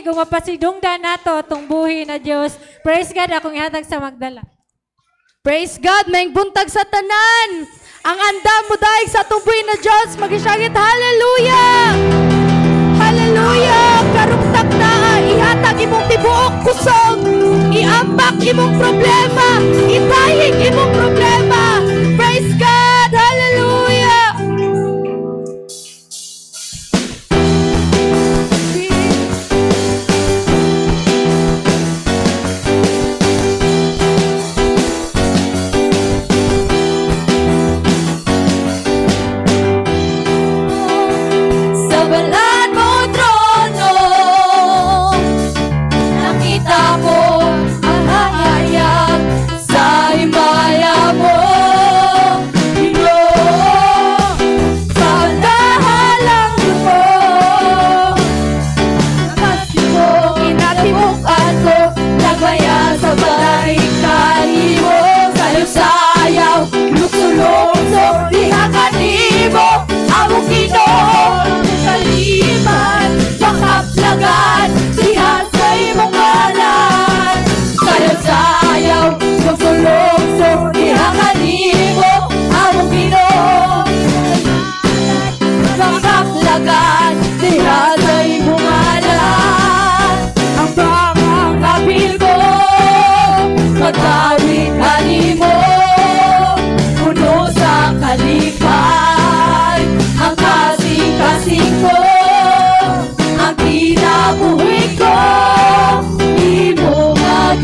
sige, kung mapasidungdan nato itong buhi na Diyos. Praise God, akong ihatag sa Magdala. Praise God, maing buntag sa tanan. Ang anda mo dahil sa tumbuhin na Diyos, mag-isyagit, hallelujah! Hallelujah! Karugtag na, ihatag imong tibuok kusog, iambak imong problema, itahig imong problema. Praise God! Hallelujah!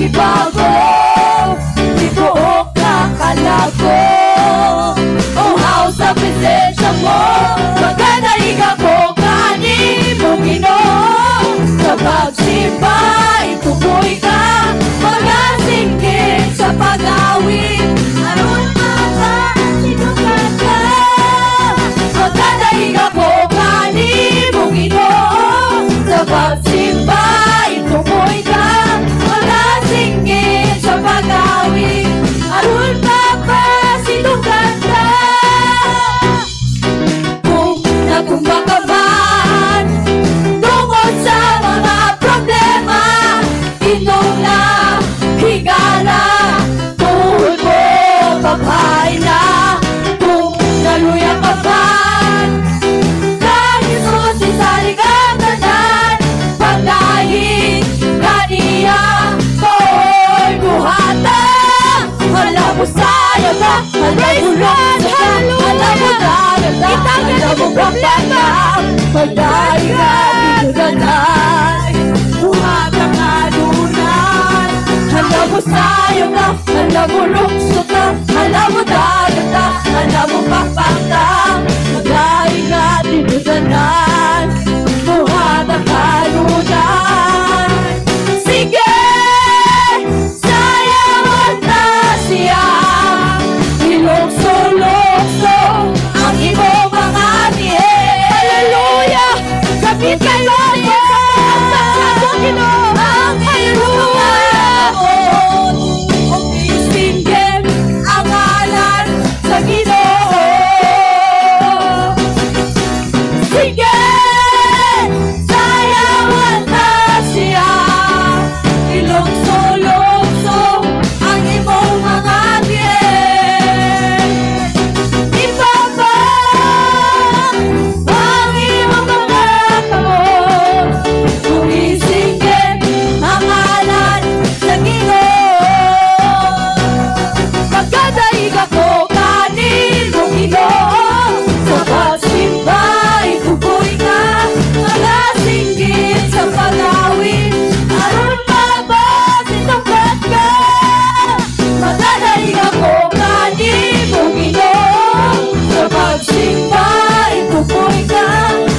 Bago, ibuok na kalago. Oh, how sa presensya mo, magdadaig ako kanin mo, Ginoo. Sa pagsimba, itukoy ka, magasinggit sa pag-awit. Aron makasinungan ka, magdadaig ako kanin mo, Ginoo. Sa pagsimba, itukoy ka, sa pag-awit, aron mapasinungan ka. Kung nakumba ka man tungkol sa mga problema, inom na higala, tuhod mo paghain na. Kung naluya ka man kang Jesus isali kang tanan, pagdahin kaniya buhata, alam mo sayo na, alam mo lang ka, alam mo dagat na, alam mo problema, pagdahiran, ituganan, buhata ka dunan, alam mo sayo na, alam mo lukso na, alam mo dagat na, alam mo papakta, pagdahiran, ituganan, buhata ka dunan. Sige! Ilokso-lokso ang iyong mga tiyan. Hallelujah! Kapit kayo sa Ginoo. Hallelujah! Isingin ang ngalan sa Ginoo. Sige! Sayawan na siya. Ilokso-lokso ang iyong mga tiyan. Ibaba ang iyong mga kamot. Sumisingin ang ngalan sa Ginoo. Pagkadaig ako kanin mo, Ginoo. Sa pagsimba, itukoy ka, magasinggit sa pag-awit. Aron mabasitungkat ka, magdadaig ako kanin mo, Ginoo. Sa pagsimba, itukoy ka,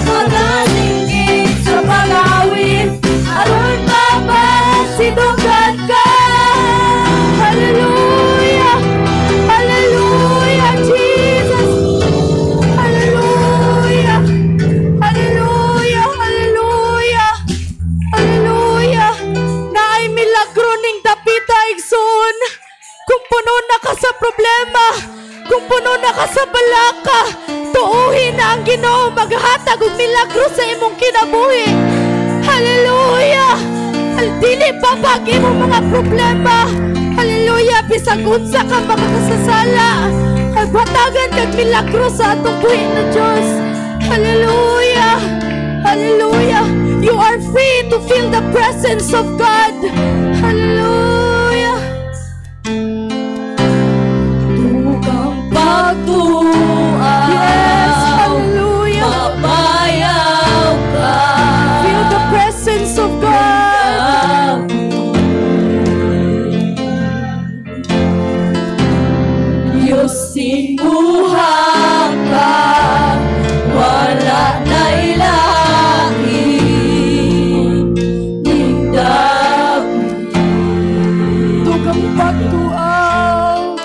magasinggit sa pag-awit. Aron mabasitungkat ka. Hallelujah! Hallelujah, Jesus! Hallelujah! Hallelujah! Hallelujah! Hallelujah! Naay milagro ning dapita igsoon. Kung puno na ka sa problema, kung puno na ka sa balaka, tuuhin na ang Ginoo maghatag og milagro sa imong kinabuhi. Hallelujah! ipabag mo mga problema. Hallelujah, bisag unsa ka makakasasala. Hagbatagan kag milagro sa atong buhi na Diyos. Hallelujah. Hallelujah. You are free to feel the presence of God. Hallelujah. Tukang pagtuan. Yes, hallelujah. Mabayaw ka. Feel the presence of God. Diyos sinuha ka. Wala na ilahin. Tukang pagtuaw.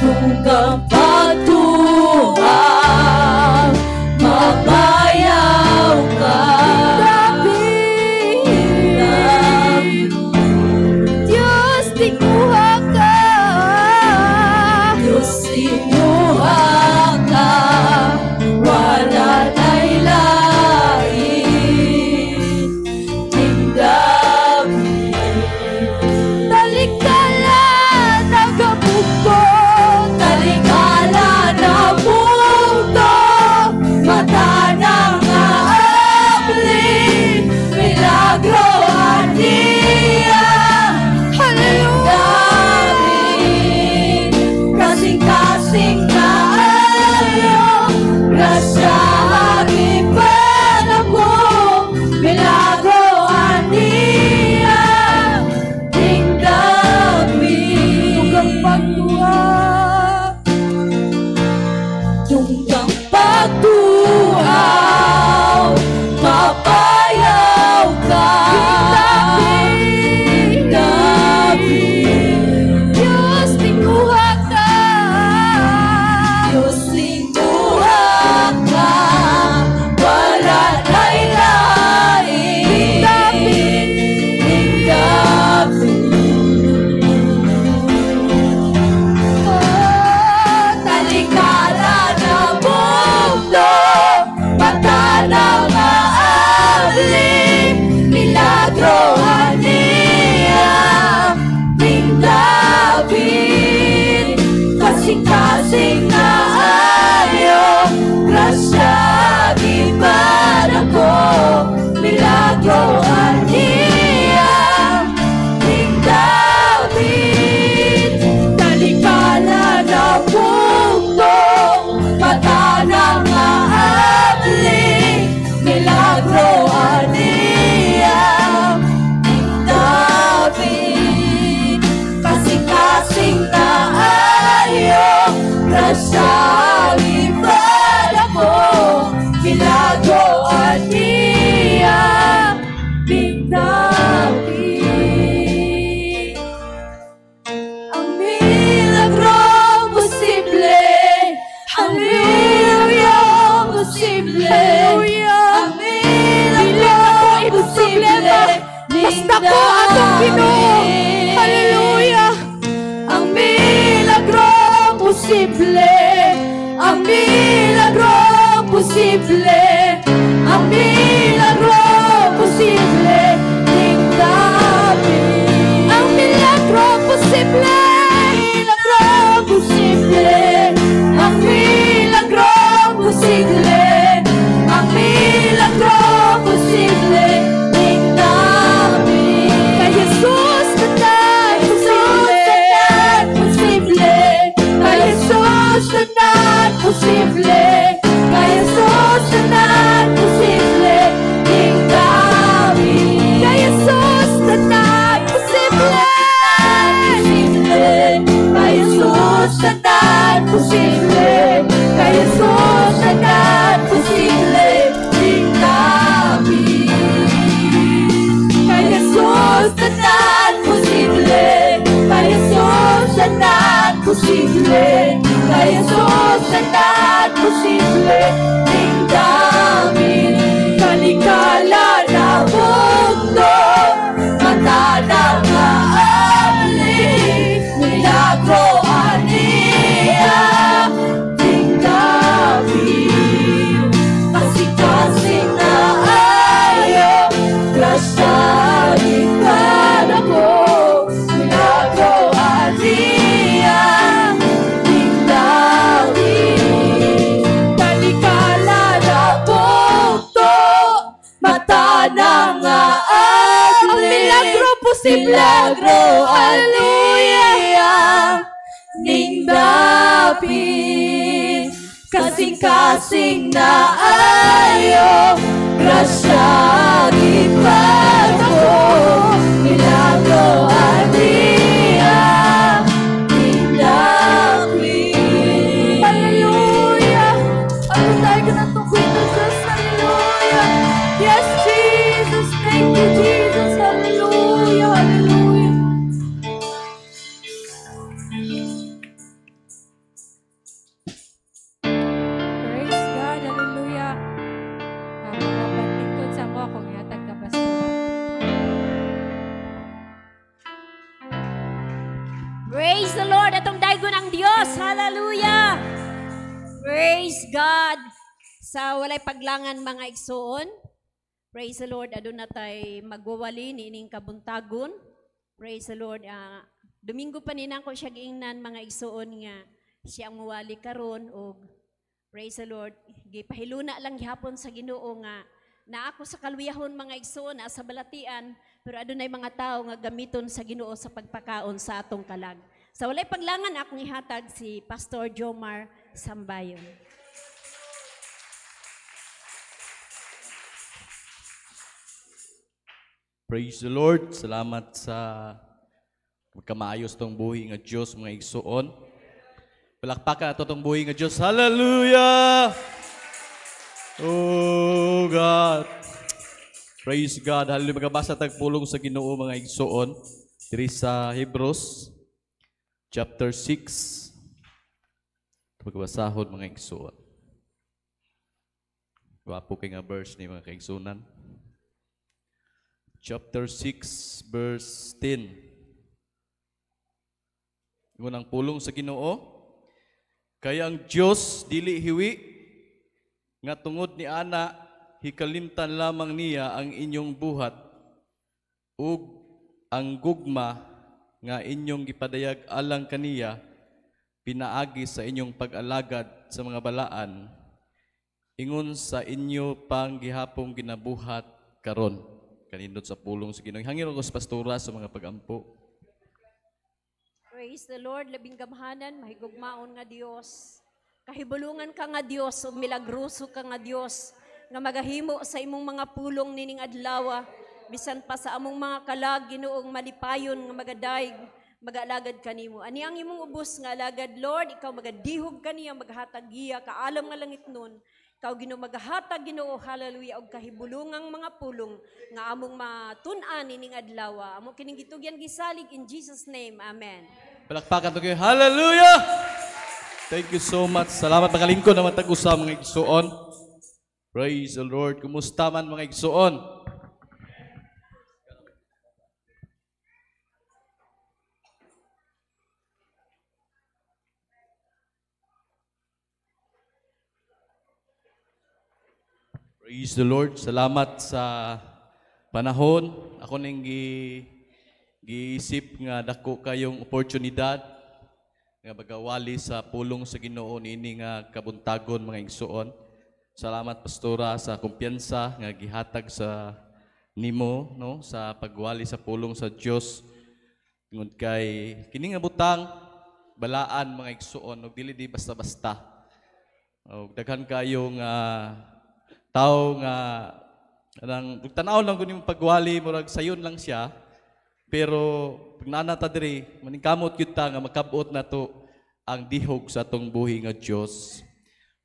Tukang pagtuan. Mabayaw ka. Diyos, tinguha ka. Diyos sinuha ka. Wala na ilahin. Talikala, nagabukod. Talikala na punto, mata ng aabli, milagro at niya. Hallelujah. Kasing-kasing na ayaw, grasya agipan ako, milagro at niya. Tukang pagtuaw. Tunggang pagtuaw, mapayaw ka. Diyos, tinguha ka. Diyos sinuha ka, wala na ilahin. Talikala na mundo, mata ng maabli, milagro niya. Ning David, kasing-kasing na ayaw, grasya giban ako, milagro niya. Ning David, talikala na mundo, mata ng maabli, milagro niya. Ning David, kasing-kasing na ayaw, grasya giban ako, milagro niya. Ning David, ang milagro posible, ang milagro posible, ang milagro posible, Basta ko atong Ginoo. Hallelujah. ang milagro posible, ang milagro posible, ang milagro posible, ning David. Ang milagro posible. Milagro posible, ang milagro posible, ang milagro posible, ning David. Kay Jesus tanan posible, kay Jesus tanan posible, kay Jesus tanan posible, ning David. Kay Jesus tanan posible. Kay Jesus tanan posible, kay Jesus tanan posible, ning David. Kay Jesus tanan posible, kay Jesus tanan posible, kay Jesus tanan posible, ning David. Talikala na mundo, mata ng maabli, milagro niya. Ning David, kasing-kasing na ayaw, grasya giban si milagro aliyang ning dapit kasing-kasing na ayo grasya ipagko milagro aliyang ning dapit. Hallelujah! Ano tayo ka na tungkol na Diyos? Hallelujah! Yes, Jesus! Thank you, Jesus! Hallelujah! Hallelujah! Praise God, hallelujah. Kapag sa mo akong yatag ka, Pastor. Praise the Lord, atong daygo ng Dios. Hallelujah. Praise God. Sa walay paglangan mga igsoon. Praise the Lord, adun na tay magwawali ni ining kabuntagon. Praise the Lord. Domingo pa ninang ko siya giingnan mga igsoon nga siyang muwali karon og praise the Lord. Gipahiluna lang gihapon sa Ginoo nga na ako sa kalwiyahon mga igsoon sa balatian pero adunay mga tao nga gamiton sa Ginoo sa pagpakaon sa atong kalag. Sa walay paglangan akong ihatag si Pastor Jomar Sambayon. Praise the Lord. Salamat sa magkamaayos tong buhi nga Diyos mga igsuon. Palakpakan ato tong buhi nga Diyos. Hallelujah! Oh God. Praise God. Hallelujah. Magabasa tagpulong sa Ginoo mga igsuon. Diri sa Hebrews chapter 6. Magbasahon mga igsuon. Wapo kay nga verse ni mga kaigsunan. Chapter 6 verse 10. Ngunang pulong sa Ginoo, kaya ang Dios dili hiwi nga tungod ni ana hikalimtan lamang niya ang inyong buhat ug ang gugma nga inyong gipadayag alang kaniya pinaagi sa inyong pag-alagad sa mga balaan ingon sa inyo pang gihapong ginabuhat karon. Kanindot sa pulong sa Ginoo. Hangin ko sa pastora sa mga pagampo. Praise the Lord, labing gamhanan, mahigugmaon nga Dios. Kahibulungan ka nga Dios ug milagruso ka nga Dios nga magahimo sa imong mga pulong nining adlaw bisan pa sa among mga kalag Ginoong malipayon nga magadayeg magalagad kanimo. Ani ang imong ubos nga alagad Lord, ikaw magadihog kaniya maghatag giya kaalam nga langit nun. Ikaw Ginoo maghatag Ginoo hallelujah og kahibulungang mga pulong nga among matun-an nining adlaw. Amo kining gitugyan gisalig in Jesus name. Amen. Palakpakan to kayo. Hallelujah! Thank you so much. Salamat makalingkod na matag-usa mga igsuon. Praise the Lord. Kumusta man mga igsuon? Praise the Lord. Salamat sa panahon. Ako nang giisip nga dako kayong oportunidad nga bagawali sa pulong sa Ginoo niini nga kabuntagon mga igsuon. Salamat pastora sa kumpiyansa nga gihatag sa nimo no sa pagwali sa pulong sa Dios tungod kay kini nga butang balaan mga igsuon ug dili di basta-basta. Og daghan kayong tao nga anang tanaw lang kuning pagwali murag sayon lang siya pero pag nanata diri maningkamot gyud ta nga makabot nato ang dihog sa atong buhi nga Dios.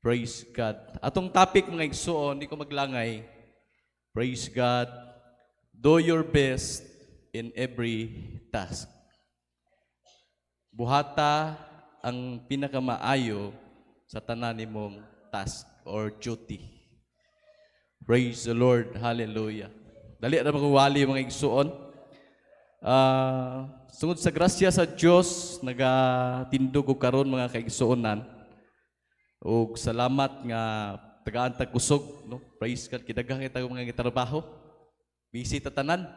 Praise God. Atong topic mga igsuon di ko maglangay. Praise God. Do your best in every task. Buhata ang pinakamaayo sa tanan nimong task or duty. Praise the Lord. Hallelujah. Dali na magwali mga igsuon. Sungod sa grasya sa Dios nagatindog og karon mga kaigsuonan. Og salamat nga tagaan tag kusog no. Praise God kidaghang kita mga trabaho. Busy ta tanan.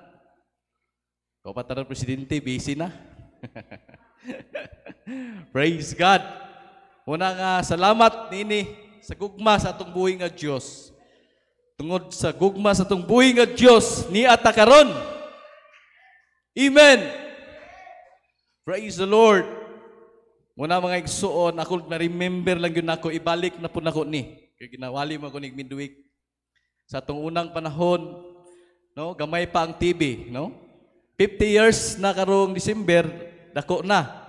Ko pa tanan presidente busy na. Praise God. Una nga salamat nini sa gugma sa atong buhi nga Dios. Tungod sa gugma sa atong buhi nga Dios ni ata karon. Amen. Praise the Lord. Muna mga igsuon, ako na-remember lang yun ako, ibalik na po na ko ni. Kaya ginawali mo ako ni midweek. Sa atong unang panahon, no, gamay pa ang TV, no? 50 years na karong December, dako na.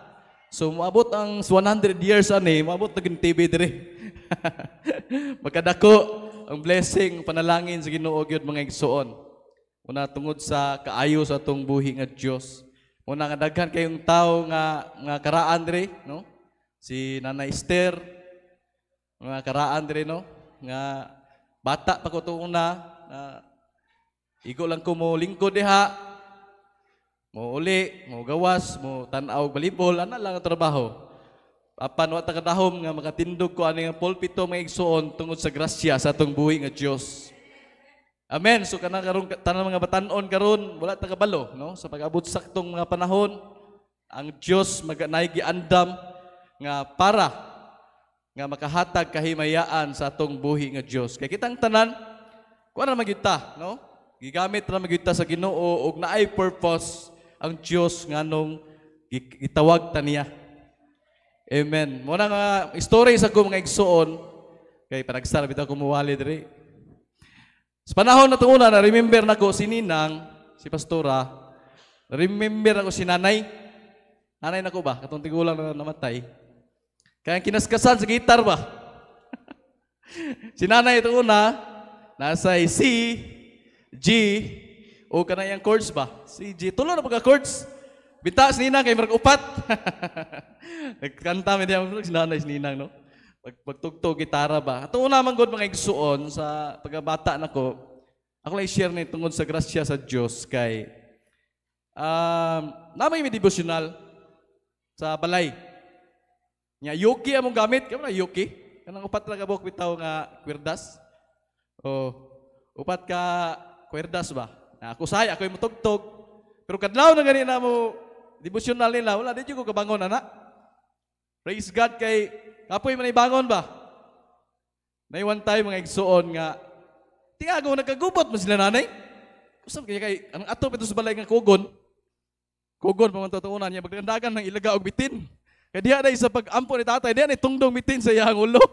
So, maabot ang 100 years ani, maabot na yung TV dire. Magkadako ang blessing, panalangin sa Ginoo gyud mga igsuon. Una tungod sa kaayo sa atong buhi nga Dios. Una nga daghan kayong tao nga karaan dire, no? Si Nanay Esther, mga karaan dire, no? Nga bata pa ko to una, igo lang ko mo lingkod diha. Mo uli, mo gawas, mo tan-aw balibol, ana lang ang trabaho. Apan wa ta kadahom nga makatindog ko ani nga pulpito mga igsuon tungod sa grasya sa atong buhi nga Dios. Amen. So kana karon tanan mga batan-on karon wala ta kabalo, no? Sa pag-abot saktong mga panahon, ang Dios maganay giandam nga para nga makahatag kahimayaan sa atong buhi nga Dios. Kay kitang tanan kuan ra magyuta, no? Gigamit ra magyuta sa Ginoo og naay purpose ang Dios nganong gitawag ta niya. Amen. Muna nga story sa ko mga igsuon kay panagsara bitaw ko muwali diri. Sa panahon na una, na-remember na ko si Ninang, si Pastora, na-remember ako si Nanay. Nanay na ko ba? Katong tigulang na namatay. Kaya kinaskasan sa gitar ba? Si Nanay ito una, nasa C, G, o kanayang chords ba? C, G. Tulo na pagka-chords. Bita si Ninang kay Marag-upat. Nagkanta mo diyan si Nanay, si Ninang, no? Pagtugtog, gitara ba? Ito una man God mga igsuon sa pagkabata na ko, ako lang i-share na tungod sa grasya sa Diyos kay namay may devotional sa balay. Nya yuki among gamit, kamo na yuki? Kanang upat ra ka buok bitaw nga kwerdas. O upat ka kwerdas ba? Na ako say, ako yung mutugtog. Pero kadlaw na gani na mo devotional nila, wala di ko kabangon ana. Praise God kay kapoy man ibangon ba? Nay one time mga igsuon nga tingago nagkagubot man sila nanay. Usab kay ang ato pito sa balay nga kugon. Kugon pa man tutuunan niya pagdandagan ng ilaga og bitin. Kay diha day sa pag-ampo ni tatay diha ni tungdong bitin sa iyang ulo.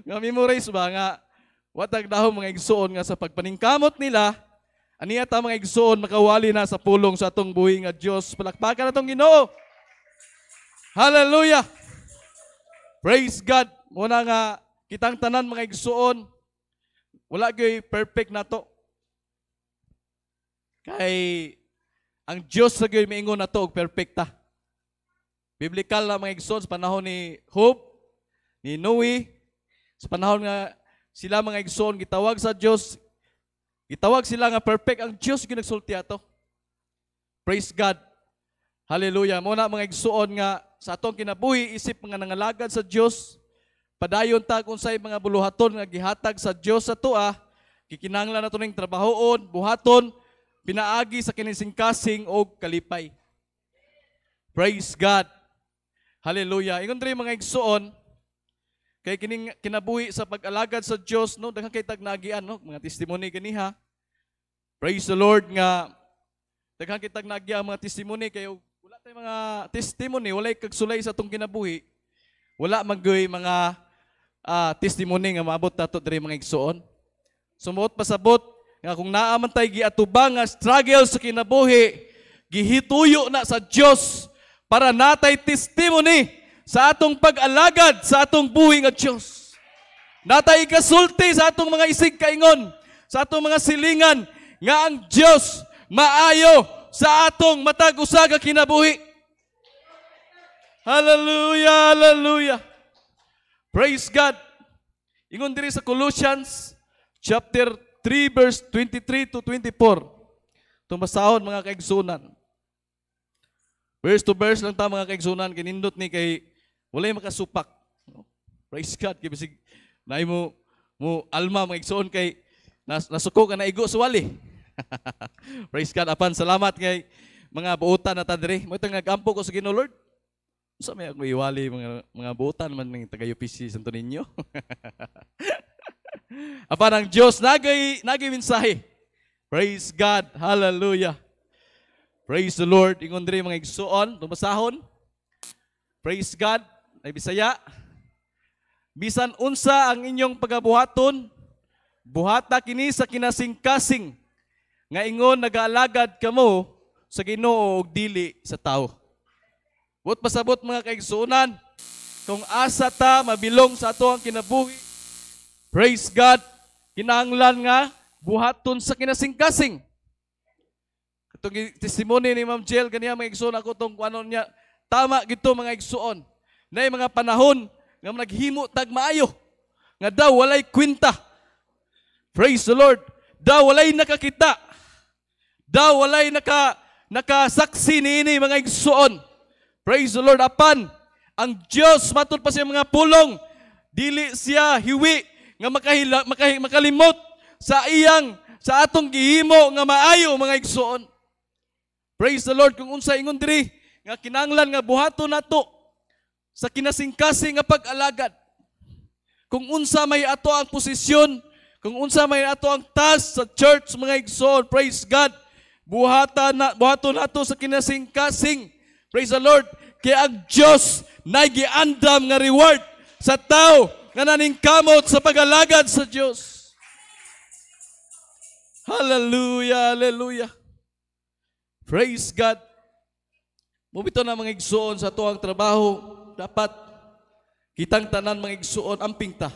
Nga memorize ba nga watag dahom mga igsuon nga sa pagpaningkamot nila aniya ta mga igsuon makawali na sa pulong sa atong buhi nga Dios. Palakpakan natong Ginoo. Hallelujah. Praise God. Muna nga kitang tanan mga igsuon wala gyud perfect nato. Kay ang Dios sa gyud miingon nato og perfecta. Biblical na mga igsoon sa panahon ni Job, ni Noe, sa panahon nga sila mga igsoon gitawag sa Dios, gitawag sila nga perfect ang Dios gyud nagsulti ato. Praise God. Hallelujah. Muna mga igsuon nga sa atong kinabuhi isip mga nangalagad sa Dios, padayon ta kung say mga buluhaton nga gihatag sa Dios sa tua, kikinahanglan nato ning trabahoon, buhaton, pinaagi sa kinisingkasing o kalipay. Praise God. Hallelujah. Ingon diri mga igsuon, kay kining kinabuhi sa pag-alagad sa Dios, no, daghang kay tagnagian, no, mga testimony ganiha. Praise the Lord nga daghang kay tagnagian mga testimony kay wala tay mga testimony, walay kagsulay sa atong kinabuhi. Wala maggoy mga testimony nga maabot nato diri mga igsuon. Sumuot pasabot nga kung naa man tay giatubang nga struggle sa kinabuhi, gihituyo na sa Dios para natay testimony sa atong pag-alagad sa atong buhi nga Dios. Natay kasulti sa atong mga isig kaingon, sa atong mga silingan nga ang Dios maayo sa atong matag usa ka kinabuhi. Hallelujah, hallelujah. Praise God. Ingon diri sa Colossians chapter 3 verse 23 to 24. Tumbasahon mga kaigsunan. Verse to verse lang ta mga kaigsunan, kinindot ni kay walay makasupak. Praise God. Kay bisig naay mo alma mga igsuon kay nasuko ka na igo sa wali. Praise God. Apan salamat kay mga buutan na ta diri. Mo itong nagampo ko sa Ginoo Lord. Sa may ako iwali mga buutan man ng taga UPC Santo Niño. Apan ang Dios nagay mensahe. Praise God. Hallelujah. Praise the Lord. Ingon diri mga igsuon, tumasahon. Praise God. Ay Bisaya. Bisan unsa ang inyong pagabuhaton, buhata kini sa kinasing-kasing nga ingon nagaalagad kamo sa Ginoo ug dili sa tao. But pasabot mga kaigsuonan, kung asa ta mabilong sa ato ang kinabuhi, praise God, kinahanglan nga buhaton sa kinasing-kasing. Katong testimony ni Ma'am Jill kaniya mga igsuon ako tong kuanon niya, tama gito mga igsuon. Nay mga panahon nga naghimo tag maayo nga daw walay kwenta. Praise the Lord. Daw walay nakakita. Daw walay nakasaksi niini mga igsuon. Praise the Lord. Apan ang Dios matud pa siya mga pulong, dili siya hiwi nga makalimot sa atong gihimo nga maayo mga igsuon. Praise the Lord. Kung unsa ingon diri nga kinahanglan nga buhaton nato sa kinasing-kasing nga pag-alagad. Kung unsa may ato ang posisyon, kung unsa may ato ang task sa church mga igsoon, praise God, buhaton nato sa kinasing-kasing. Praise the Lord. Kaya ang Diyos na giandam nga reward sa tao nga naningkamot sa pag-alagad sa Diyos. Hallelujah, hallelujah. Praise God. Mubito na mga igsuon sa ato ang trabaho, dapat kitang tanan mga igsuon amping ta.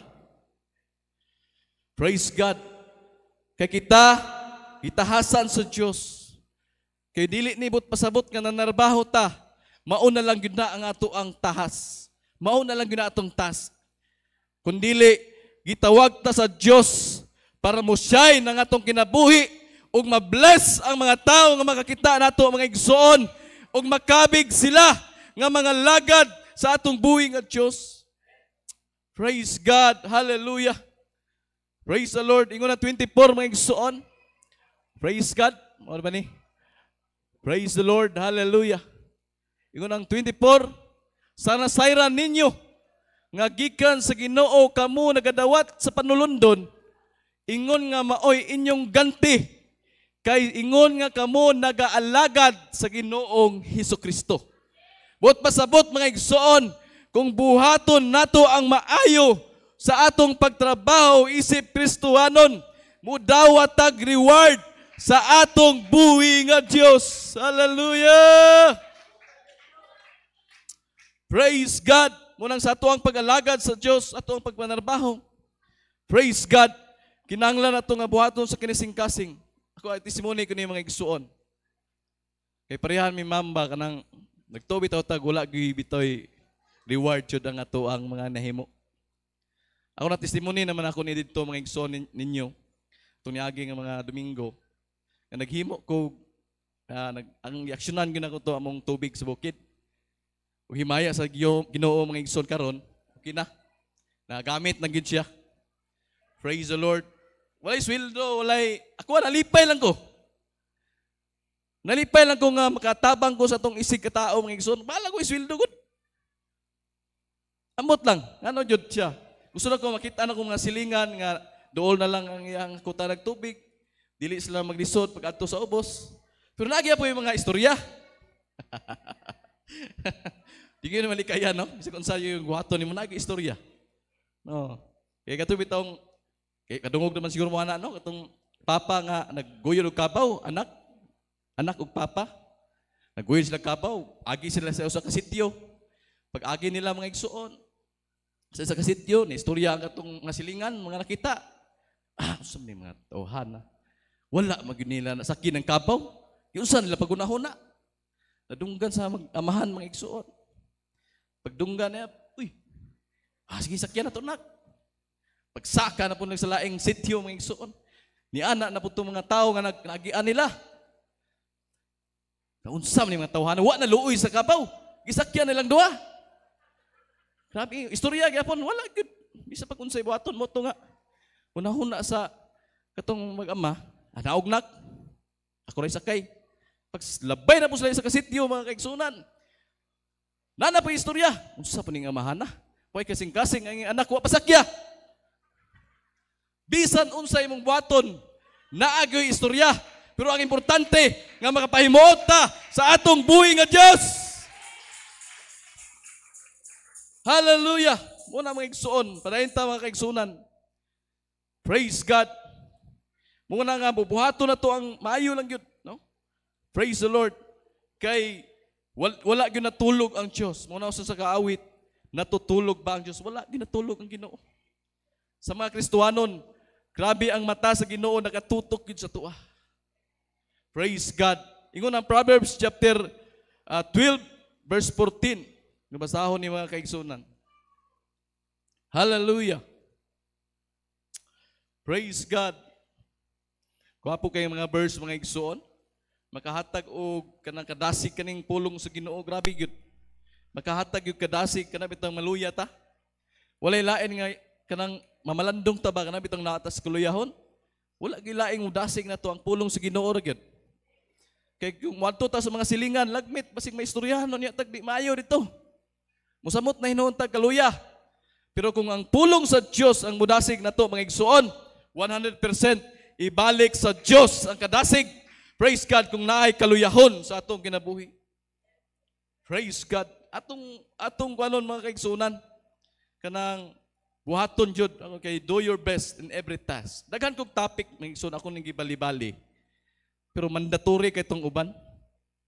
Praise God. Kay kita itahasan sa Dios. Kay dili nibot pasabot nga nanarbaho ta, mauna lang gyud na ang ato ang tahas. Mauna lang gyud na atong task. Kun dili gitawag ta sa Dios para mo shine ang atong kinabuhi ug ma-bless ang mga tawo nga makakita nato mga igsuon ug makabig sila nga mga lagad sa atong buhi nga Dios. Praise God. Hallelujah. Praise the Lord. Ingon na 24 mga igsuon. Praise God. Ano ba ni? Praise the Lord. Hallelujah. Ingon ang 24. Sana sayran ninyo nga gikan sa Ginoo kamo nagadawat sa panulundon. Ingon nga maoy inyong ganti. Kay ingon nga kamo nagaalagad sa Ginoong Hesukristo. Buot pasabot mga igsuon, kung buhaton nato ang maayo sa atong pagtrabaho isip Kristohanon, mudawat tag reward sa atong buhi nga Dios. Hallelujah! Praise God! Munang sa ato ang pag-alagad sa Dios, ato ang pagmanarbaho. Praise God! Kinahanglan nato nga buhaton sa kinising-kasing. Ako ay testimony ko ni mga igsuon. Kay parehan mi mamba kanang nagtubi taw tag wala gyud bitoy reward jud ang ato ang mga nahimo. Ako na testimony naman ako ni didto mga igsuon ninyo. Tong niagi nga mga Domingo. Nga naghimo ko ang aksyonan gyud ako to among tubig sa bukid. Ug himaya sa Ginoo mga igsuon karon, okay na. Nagamit na gyud siya. Praise the Lord. Walay sweldo, ako nalipay lang ko. Nalipay lang ko nga makatabang ko sa tong isig katao mga igsoon. Bala ko isweldo gud. Amot lang, ano jud siya. Gusto na ko makita na ko mga silingan nga dool na lang ang iyang kuta nagtubig. Dili sila maglisod pag adto sa ubos. Pero lagi po yung mga istorya. Di ko naman likaya, no? Kasi kung sa'yo yung guhato ni mo, nagi istorya. No. Kaya katubit tong kadungog naman siguro mo anak, no? Katong papa nga nagguyod og kabaw, anak ug papa. Nagguyod sila kabaw, agi sila sa usa ka sitio. Pag agi nila mga igsuon sa isa ka sitio, ni istorya ang katong mga silingan, mga nakita. Usab ni mga tawhan na. Wala magyud nila sakin ng kabaw. Iusan nila pagunahon na. Nadunggan sa amahan mga igsuon. Pagdunggan niya, sige sakyan na to nak. Pagsaka na po sa laing sityo mga igsuon. Ni anak na po itong mga tao nga nagian nila. Naunsam ni mga tawhan, wa na luoy sa kabaw. Gisakyan nilang duha. Grabe, istorya gyapon, wala good. Bisa pag unsay buhaton mo to nga. Unahuna sa katong mag-ama, naugnak. Ako ray sakay. Paglabay na po sila sa kasityo mga kaigsunan. Nana po istorya. Unsa pa ning amahan na? Poy kasing-kasing ang anak wa pasakya. Bisan unsay mong buhaton, naagyoy istorya. Pero ang importante nga makapahimuot ta sa atong buhi nga Dios. Hallelujah. Muna mga igsoon, padayon ta mga kaigsunan. Praise God. Muna nga bubuhaton na to ang maayo lang yun, no? Praise the Lord. Kay wala gyud natulog ang Dios. Muna sa kaawit, natutulog ba ang Dios? Wala gyud natulog ang Ginoo. Sa mga Kristohanon, grabe ang mata sa Ginoo nakatutok gyud sa tuwa. Praise God. Ingon ang Proverbs chapter 12 verse 14. Nabasahon ni mga kaigsunan. Hallelujah. Praise God. Kuwapo kay mga verse mga igsoon. Makahatag og kanang kadasig kaning pulong sa Ginoo, grabe gyud. Makahatag yung kadasig kana bitang maluya ta. Walay lain nga kanang mamalandong ta ba kana bitang naatas kuluyahon. Wala gilaing udasig na to ang pulong sa Ginoo ra gyud. Kay kung wadto ta sa mga silingan, lagmit basig may istoryahan niya tag di maayo dito. Musamot na hinuon tag kaluya. Pero kung ang pulong sa Dios ang mudasig na to mga igsuon, 100% ibalik sa Dios ang kadasig. Praise God kung naay kaluyahon sa atong kinabuhi. Praise God. Atong kanon mga kaigsunan kanang buhaton jud ako kay do your best in every task. Daghan kog topic mga igsuon ako ning gibali-bali. Pero mandatory kay tong uban.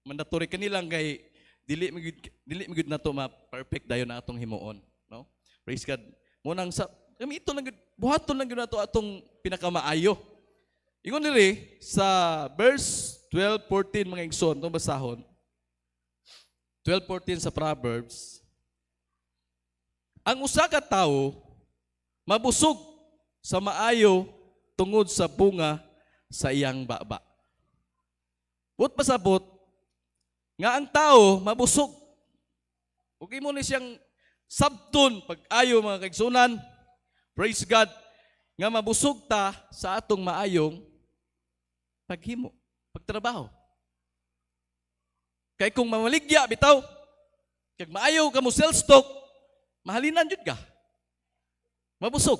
Mandatory kanilang kay dili migud na to ma-perfect dayon na atong himuon, no? Praise God. Munang sa kami ito lang buhaton lang gyud nato atong pinakamaayo. Ingon diri sa verse 12:14 mga igsoon tong basahon. 12:14 sa Proverbs. Ang usa ka tawo mabusog sa maayo tungod sa bunga sa iyang baba. But pasabot, nga ang tao mabusog. Okay mo ni siyang sabton pag-ayo mga kaigsunan. Praise God. Nga mabusog ta sa atong maayong paghimo, pagtrabaho. Kay kung mamaligya bitaw, kag maayo ka mo sell stock, mahalinan jud ka. Mabusog.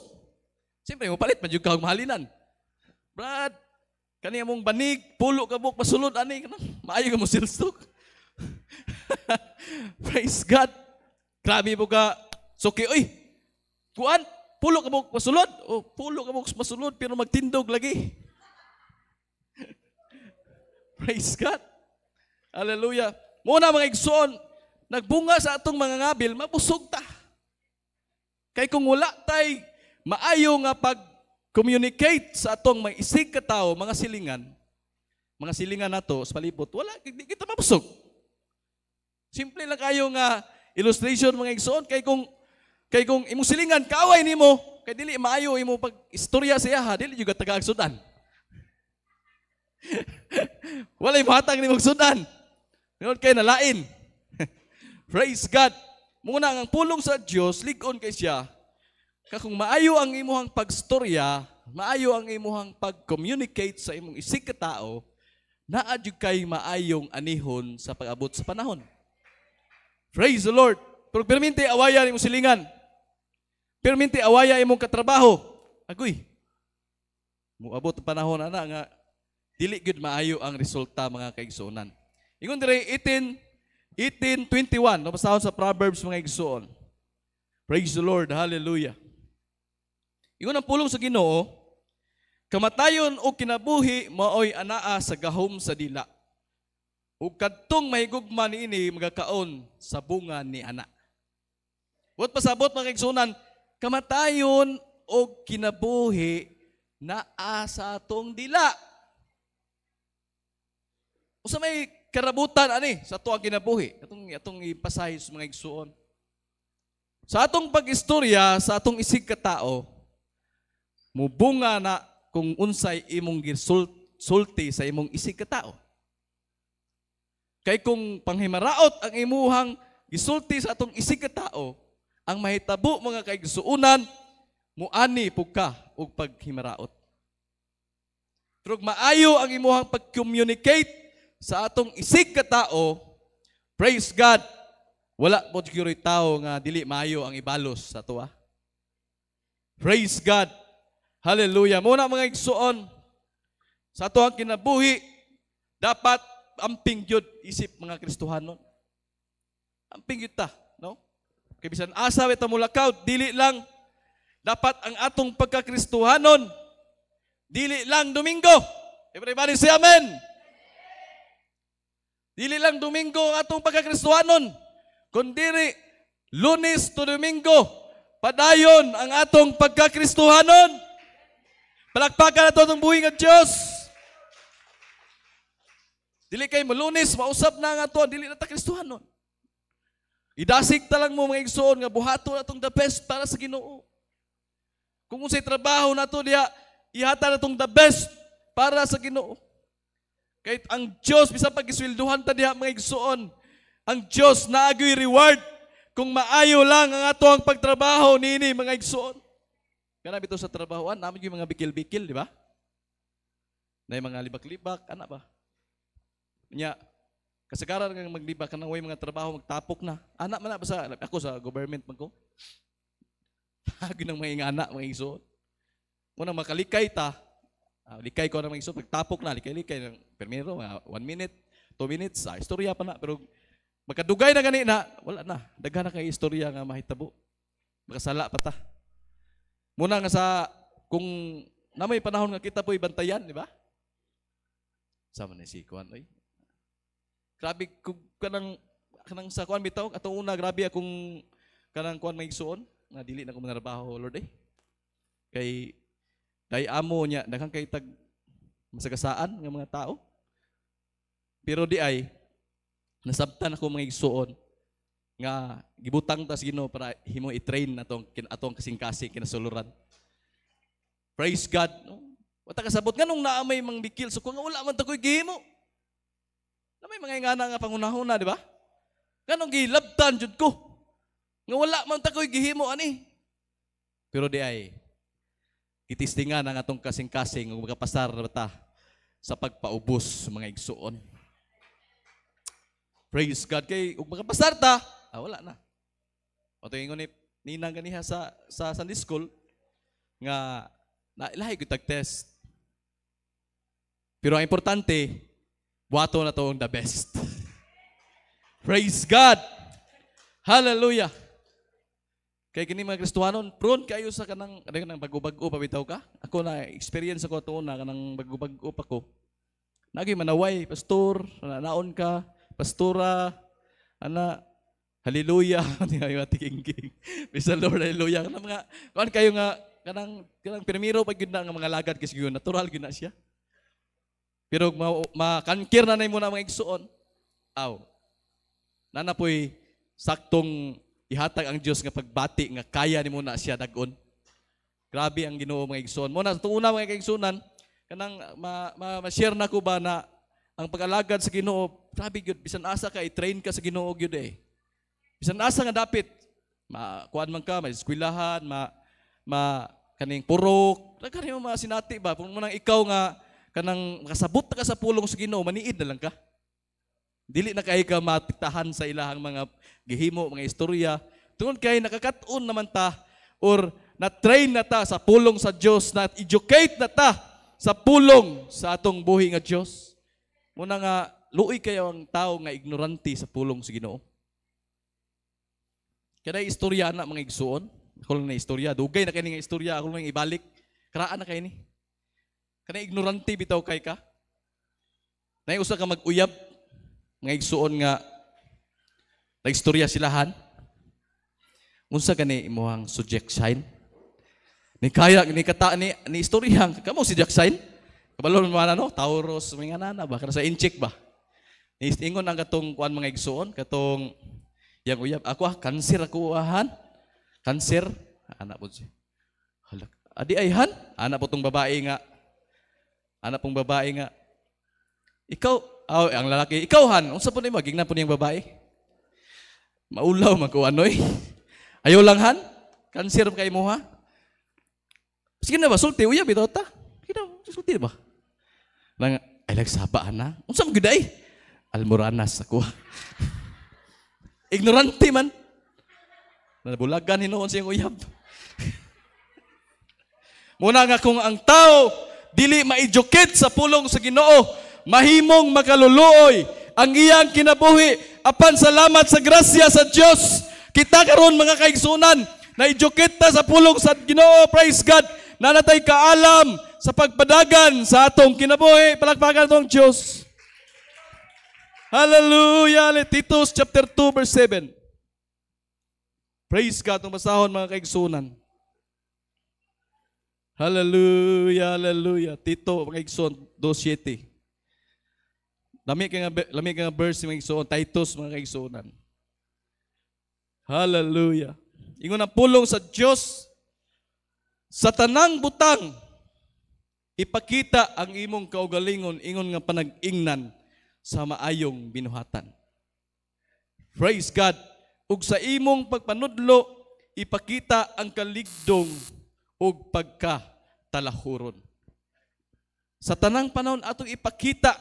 Siyempre, mapalit man jud ka og mahalinan. Brad, kani among banig, pulo ka buk pasulod ani kana. Maayo ka mo sell stock. Praise God. Grabe mo ka suki oy. Kuan, pulo ka buk pasulod. O pulo ka buk pasulod pero magtindog lagi. Praise God. Hallelujah. Muna mga igsoon, nagbunga sa atong mga ngabil, mabusog ta. Kay kung wala tay maayo nga pag-communicate sa atong mga isig ka tao, mga silingan nato sa palibot, wala, di kita mabusog. Simple lang kayo nga illustration mga igsoon, kay kung imong silingan, kaaway nimo, kay dili maayo imo pag-istorya sa iyaha, dili juga taga-agsudan. Walay mahatag ni magsudan. Ngayon kay nalain. Praise God. Muna ang pulong sa Dios ligon kay siya. Kung maayo ang imuhang pagstorya, maayo ang imuhang pag-communicate sa imong isig ka tao, naa jud kay maayong anihon sa pag-abot sa panahon. Praise the Lord. Pero perminti awaya imong silingan. Perminti awaya imong katrabaho. Agoy. Moabot ang panahon ana nga dili gyud maayo ang resulta mga kaigsuonan. Ingon dire 18:21 no basahon sa Proverbs mga igsuon. Praise the Lord. Hallelujah. Ingon ang pulong sa Ginoo, kamatayon o kinabuhi maoy anaa sa gahom sa dila. Ug kadtong mahigugma niini magakaon sa bunga ni ana. Wat pasabot mga kaigsuonan, kamatayon o kinabuhi naa sa atong dila. Usa may karabutan ani sa ato ang kinabuhi. Atong ipasahi sa mga igsuon. Sa atong pag-istorya, sa atong isig ka tao, mubunga na kung unsay imong gisulti sa imong isig ka tao. Kay kung panghimaraot ang imuhang gisulti sa atong isig ka tao, ang mahitabo mga kaigsuonan, muani pug ka og paghimaraot. Pero maayo ang imuhang pag-communicate sa atong isig ka tao, praise God, wala po siguro tao nga dili maayo ang ibalos sa tuwa. Praise God. Hallelujah. Muna mga igsuon, sa ato ang kinabuhi, dapat amping yun isip mga Kristohanon. Amping yun ta, no? Kaya bisan asa ita mulakaw, dili lang dapat ang atong pagkakristohanon, dili lang Domingo. Everybody say amen. Dili lang Domingo ang atong pagkakristohanon, kundi Lunes to Domingo, padayon ang atong pagkakristohanon. Palakpakan nato ang buhi nga Diyos. Dili kay mo Lunes, mausap na nga to, dili na ta Kristohanon. Idasig ta lang mo mga igsoon nga buhato na itong the best para sa Ginoo. Kung unsay trabaho na to diha, ihata na itong the best para sa Ginoo. Kahit ang Diyos, bisang pag-iswilduhan ta diha mga igsoon, ang Diyos naagoy reward kung maayo lang ang ato ang pagtrabaho nini mga igsoon. Kana bitaw sa trabahoan, namin yung mga bikil-bikil, di ba? Na yung mga libak-libak, ana ba? Nya, kasagaran nga maglibak ka ng way mga trabaho, magtapok na. Anak man na ba sa, ako sa government man ko. Hagi ng mga anak, mga igsoon. Munang makalikay ta, likay ko ng mga igsoon, pagtapok na, likay-likay ng permiro, 1 minute, 2 minutes, istorya pa na. Pero magkadugay na gani na, wala na. Daghan na kay istorya nga mahitabo. Makasala pa ta. Muna nga sa, kung na may panahon nga kita po ibantayan, di ba? Sama na si Kuan, oy. Grabe kung kanang sa kuan bitaw atong una grabe akong kanang kuan may igsoon nga dili na ko manarbaho Lord kay dai amo nya daghang kay tag masagasaan nga mga tao pero di ay nasabtan ako mga igsoon nga gibutang ta sa Ginoo para himo i-train atong kasing-kasing kinasuluran. Praise God, no? Wata kasabot nganong naa may mang bikil so kung wala man ta koy gihimo. Na may mga ingana nga pangunahuna, di ba? Ganong gilabtan jud ko. Nga wala man ta koy gihimo ani. Pero di ay itistingan ang atong kasing-kasing ug magapasar ta sa pagpaubos mga igsoon. Praise God kay ug magapasar ta, wala na. O to ingon ni ninang ganiha sa Sunday school nga nailahi ko tag-test. Pero ang importante, buhato na to ang the best. Praise God! Hallelujah! Kaya kini mga Kristohanon, prone kayo sa kanang bago-bago pa bitaw ka. Ako na experience ako ito na kanang bago-bago pa ko. Nagi manaway, pastor, naon ka, pastora, ana, hallelujah, yung ating bisa Lord, hallelujah. Kanang mga, kuan kayo nga, kanang pirmiro pag yun na nga mga lagad kasi yun, natural yun na siya. Pero makankir na mo na mga igsoon, nanapoy saktong ihatag ang Diyos nga pagbati nga kaya ni mo na siya dagon. Grabe ang Ginoo mga igsoon. Muna sa una mga igsoonan, kanang ma-share na ko ba na ang pag-alagad sa Ginoo, grabe gyud bisan asa ka i-train ka sa Ginoo gyud Bisan asa nga dapit, kuan man ka, may eskwelahan, kaning purok, kaning mga sinati ba, kung munang ikaw nga kanang makasabot ka sa pulong sa Ginoo, maniid na lang ka. Dili na kay ka matiktahan sa ilahang mga gihimo, mga istorya. Tungod kay nakakaton naman ta or na-train na ta sa pulong sa Dios, na educate na ta sa pulong sa atong buhi nga Dios. Muna nga luoy kayo ang tao nga ignorante sa pulong sa Ginoo. Kaya istorya na mga igsuon. Ako lang na istorya, dugay na kay nga istorya, ako lang ibalik. Karaan na kay ni. Kana ignorante bitaw kay ka. Nay usa ka mag-uyab mga igsuon nga nagstorya silahan. Unsa gani imong subject sign? Ni kaya ni kata ni istorya kamo si Jack sign. Kabalon man ano, Taurus mga nana ba kana sa incheck ba. Ni ingon ang katong kuan mga igsuon, katong yang uyab ako cancer ako ahan. Cancer anak po siya. Halak. Adi ayhan, anak po tong babae nga. Anak pong babae nga. Ikaw, ang lalaki, ikaw han, unsa po nimo gigna po niyang babae? Maulaw man ko anoy. Ayaw lang han, cancer kay mo ha. Sige na ba sulti uyab bitaw ta? Kita sulti ba? Lang ay lagsaba ana. Unsa man gid ay? Almoranas ako. Ignorante man. Nabulagan hinuon siyang uyab. Muna nga kung ang tao dili ma-educate sa pulong sa Ginoo, mahimong makaluluoy ang iyang kinabuhi apan salamat sa grasya sa Dios. Kita karon mga kaigsunan na educate ta sa pulong sa Ginoo, praise God, na natay kaalam sa pagpadagan sa atong kinabuhi. Palakpakan atong Dios. Hallelujah. Titus chapter 2 verse 7. Praise God. Itong basahon mga kaigsunan. Hallelujah, hallelujah. Tito, mga kaigsunan, 2:7. Lami ka nga verse mga kaigsunan. Titus, mga kaigsunan. Hallelujah. Ingon ang pulong sa Diyos, sa tanang butang, ipakita ang imong kaugalingon, ingon nga panag-ingnan sa maayong binuhatan. Praise God. Ug sa imong pagpanudlo, ipakita ang kaligdong ug pagkatalahuron. Sa tanang panahon atong ipakita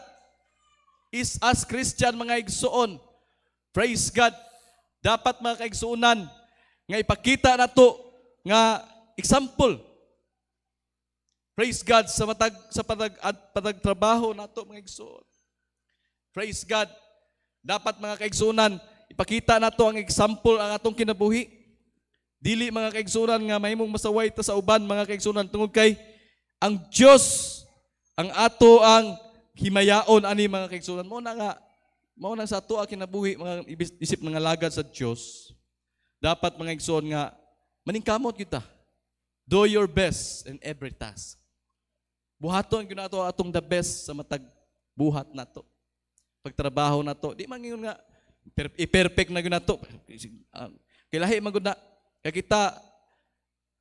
is as Christian mga igsuon. Praise God. Dapat mga kaigsuonan nga ipakita nato nga example. Praise God sa patagtrabaho nato mga igsuon. Praise God. Dapat mga kaigsuonan ipakita nato ang example ang atong kinabuhi. Dili mga kaigsuonan nga mahimong masaway ta sa uban mga kaigsuonan tungod kay ang Dios ang ato ang himayaon ani mga kaigsuonan. Mao na sa ato ang kinabuhi mga isip mga lagad sa Dios. Dapat mga igsoon nga maningkamot kita. Do your best in every task. Buhaton gyud nato atong the best sa matag buhat nato. Pagtrabaho nato, di mangingon nga i-perfect na gyud nato. Kay lahi man gud na kay kita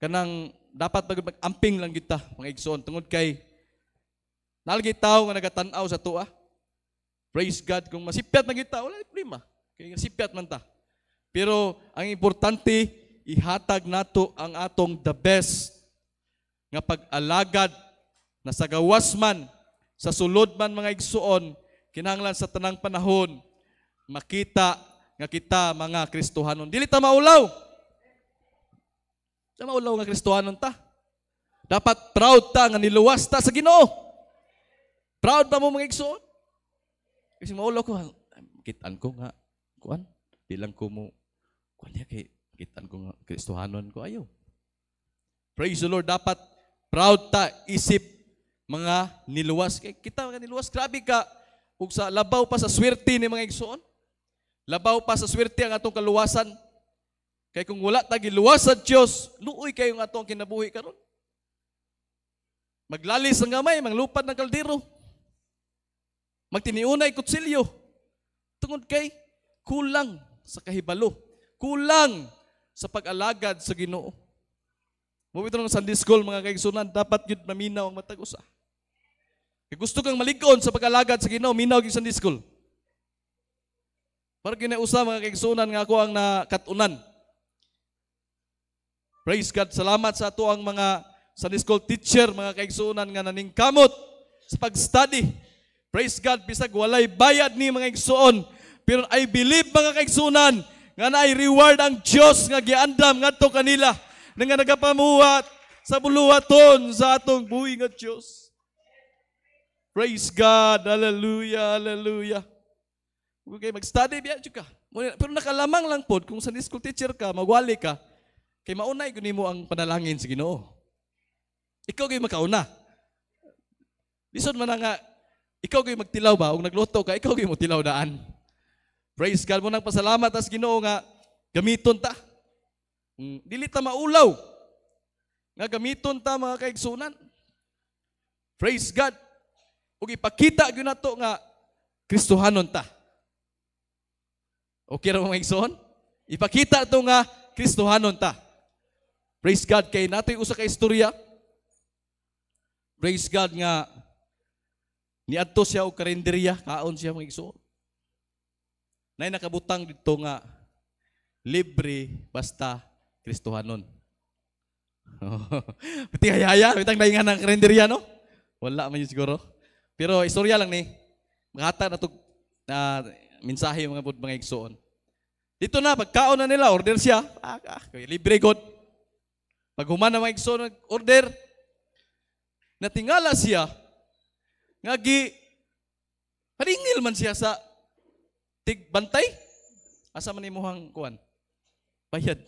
kanang dapat mag-amping lang kita mga igsoon tungod kay nalagi tawo nga nagatan-aw sa tuwa. Praise God. Kung masipyat na kita, wala problema. Kaya masipyat man ta. Pero ang importante, ihatag nato ang atong the best nga pag-alagad na sa gawas man, sa sulod man mga igsuon, kinahanglan sa tanang panahon, makita nga kita mga Kristohanon. Dili ta maulaw. Sa maulaw nga Kristohanon ta. Dapat proud ta nga niluwas ta sa Ginoo. Proud pa mo mga igsuon. Kasi maulo ko, kitaan ko nga, kuan, di lang ko mo, kuan niya kay, kitaan ko nga, Kristohanon ko, ayaw. Praise the Lord, dapat proud ta, isip, mga niluwas. Kaya kita mga niluwas, grabe ka, ug sa labaw pa sa swerte ni mga igsoon, labaw pa sa swerte ang atong kaluwasan. Kaya kung wala tagi luwas sa Diyos, luoy kayo nga atong kinabuhi karon. Maglalis ang gamay, manglupad ng kaldero. Magtiniunay kutsilyo. Tungod kay kulang sa kahibalo. Kulang sa pag-alagad sa Ginoo. Mubito ng Sunday School mga kaigsunan, dapat yun maminaw ang matag usa. Kaya gusto kang malikon sa pag-alagad sa Ginoo, minaw yung Sunday School. Para kinausa mga kaigsunan nga ako ang nakatunan. Praise God. Salamat sa ato ang mga Sunday School teacher, mga kaigsunan nga naningkamot sa pag-study. Praise God, bisag walay bayad ni mga igsuon. Pero I believe mga kaigsunan nga naay reward ang Dios nga giandam ngadto kanila nga nagapamuhat sa buluhaton sa atong buhi nga Dios. Praise God, hallelujah, hallelujah. Okay, mag-study biya ka. Pero nakalamang lang pod kung Sunday school teacher ka, magwali ka, kay maunay guni mo ang panalangin sa Ginoo. Ikaw gyud makauna. Lisod man nga ikaw kayo magtilaw ba? Kung nagluto ka, ikaw kayo magtilaw daan. Praise God mo nang pasalamat as Ginoo nga gamiton ta. Dili ta maulaw. Nga gamiton ta mga kaigsunan. Praise God. Ug ipakita gyud nato nga Kristohanon ta. Okay ra mga igsoon? Ipakita to nga Kristohanon ta. Praise God kay natoy usa ka istorya. Praise God nga niadto siya og karinderya, kaon siya mga igsoon. Nay nakabutang dito nga libre basta Kristohanon. Pati hayaya, bitang daingan ng karinderya no? Wala man yun siguro. Pero istorya lang ni. Makata na to mensahe mga mga igsoon. Dito na pagkaon na nila, order siya. Libre god. Pag human na mga igsoon order, natingala siya nga Paningil man siya sa tigbantay. Asa man imuhang kuan? Bayad.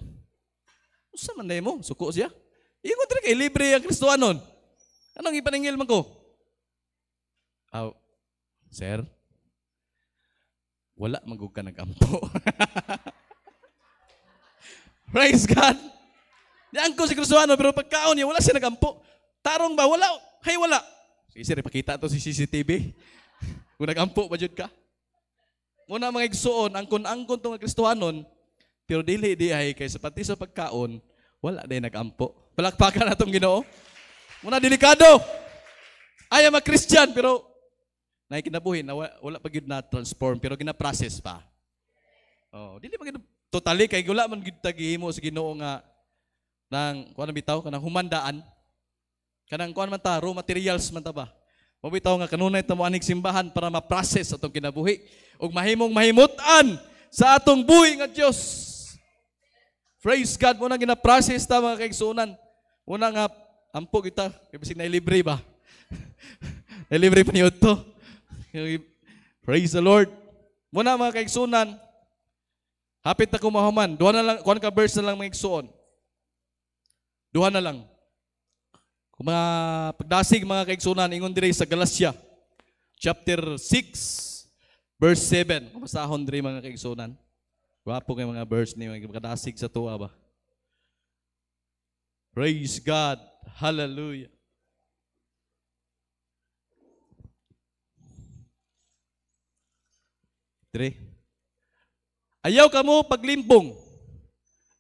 Usa man mo? Suko siya. Ingon diri kay libre ang Kristohanon. Anong ipaningil man ko? Sir, wala magug ka nagampo. Praise God. Diyan ko si Kristohano, pero pagkaon niya, wala siya nagampo. Tarong ba? Wala. Hay, wala. Sige, sir, ipakita to si CCTV. Kung nagampo, ba ka? Muna mga igsuon, angkon-angkon itong Kristohanon, pero dili di ay kay sa pati sa pagkaon, wala din nagampo. Palakpakan na itong Ginoo. Muna delikado. Ay, mga Christian, pero nakikinabuhin na wala pa gid na transform, pero gina-process pa. Oh, dili pa gid totally kay wala man gid tagihimo sa Ginoo nga nang kuan bitaw kanang humandaan. Kanang kuan man ta, raw materials man ta ba. Mabitaw nga kanunay ta mo aning simbahan para ma-process atong kinabuhi ug mahimong mahimutan sa atong buhi nga Dios. Praise God, mo na gina-process ta mga kaigsunan. Una nga ampo kita kay bisig na libre ba. Libre pa niyo to. Praise the Lord. Muna mga kaigsunan, hapit na kumahuman. Duha na lang, kuan ka verse na lang mga igsuon. Duha na lang. Kung mga pagdasig mga kaigsunan, ingon diri sa Galatia, chapter 6, verse 7. Masahon diri mga kaigsunan. Wapo kay mga verse ni mga pagdasig sa tuwa ba. Praise God. Hallelujah. Diri. Ayaw kamo paglimpong.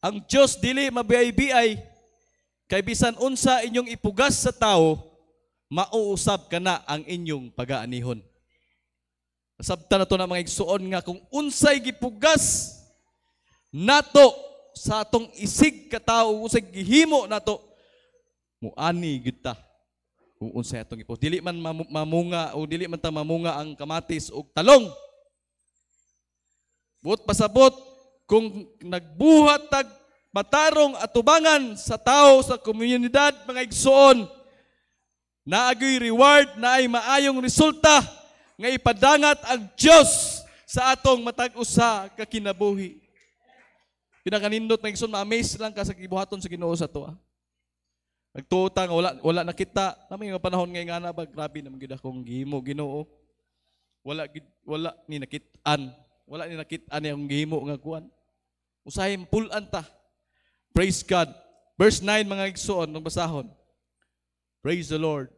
Ang Diyos dili mabiyay-biyay, kay bisan unsa inyong ipugas sa tao, mauusab kana ang inyong pagaanihon. Nasabtan na to na mga igsuon nga kung unsay gipugas nato sa atong isig ka tao, unsay gihimo nato, muani gyud ta. Kung unsay atong ipugas. Dili man mamunga o dili man ta mamunga ang kamatis o talong. Buot pasabot kung nagbuhat tag matarong atubangan sa tao sa komunidad mga igsoon, naagoy reward na ay maayong resulta nga ipadangat ang Diyos sa atong matag usa ka kinabuhi. Pinakanindot mga igsoon, ma-amaze lang ka sa gibuhaton sa Ginoo sa to. Nagtuota nga wala nakita, namay nga panahon ngay nga na ba grabe naman gid akong gihimo Ginoo. Wala ni nakitaan. Wala ni nakita niya akong gihimo nga kuan. Usahay pulan ta. Praise God. Verse 9 mga igsoon ng basahon. Praise the Lord.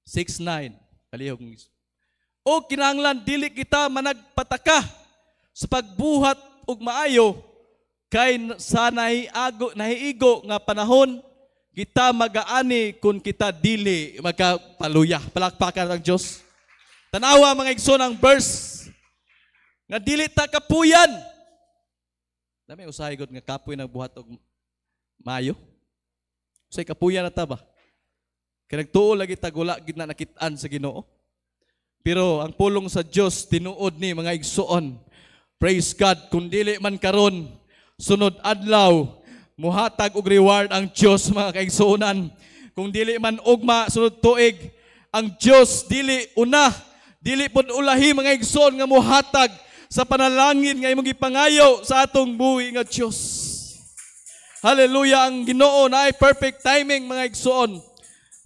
6:9. Kalihog ng igsoon. O kinahanglan dili kita managpataka sa pagbuhat og maayo kay sa nahiigo nga panahon kita magaani kung kita dili magkapaluya. Palakpakan ng Diyos. Tanawa mga igsoon ang verse nga dili ta kapuyan. Dami usahay gud nga kapoy nagbuhat og maayo. Usay kapuyan na ta ba? Kay nagtuo lagi ta gula gid na nakit-an sa Ginoo. Pero ang pulong sa Dios tinuod ni mga igsuon. Praise God, kung dili man karon sunod adlaw muhatag og reward ang Dios mga kaigsuonan. Kung dili man ugma sunod tuig ang Dios dili pud ulahi mga igsoon nga muhatag sa panalangin nga imong gipangayo sa atong buhi nga Dios. Hallelujah, ang Ginoo na ay perfect timing mga igsoon.